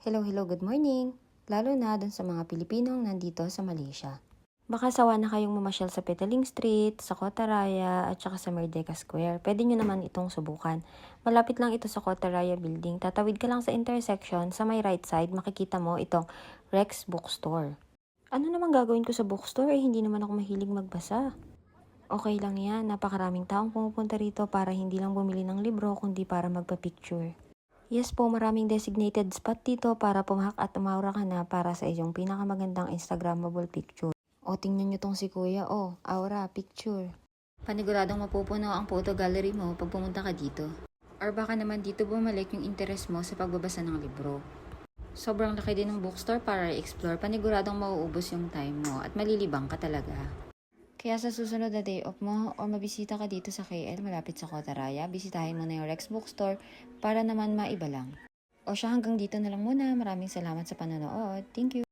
Hello, hello, good morning! Lalo na dun sa mga Pilipinong nandito sa Malaysia. Baka sawa na kayong mamasyal sa Petaling Street, sa Kotaraya, at saka sa Merdeka Square. Pwede nyo naman itong subukan. Malapit lang ito sa Kotaraya Building. Tatawid ka lang sa intersection, sa may right side, makikita mo itong Rex Bookstore. Ano naman gagawin ko sa bookstore? Hindi naman ako mahilig magbasa. Okay lang yan, napakaraming taong pumupunta rito para hindi lang bumili ng libro, kundi para magpa-picture. Yes po, maraming designated spot dito para pumahak at umawra ka na para sa iyong pinakamagandang Instagrammable picture. O, tingnan nyo tong si Kuya. O, aura, picture. Paniguradong mapupuno ang photo gallery mo pag pumunta ka dito. Or baka naman dito bumalik yung interest mo sa pagbabasa ng libro. Sobrang laki din ng bookstore para i-explore. Paniguradong mauubos yung time mo at malilibang ka talaga. Kaya sa susunod na day off mo o mabisita ka dito sa KL malapit sa Kotaraya, bisitahin mo na yung Rex Bookstore para naman maiba lang. O siya, hanggang dito na lang muna. Maraming salamat sa panonood. Thank you!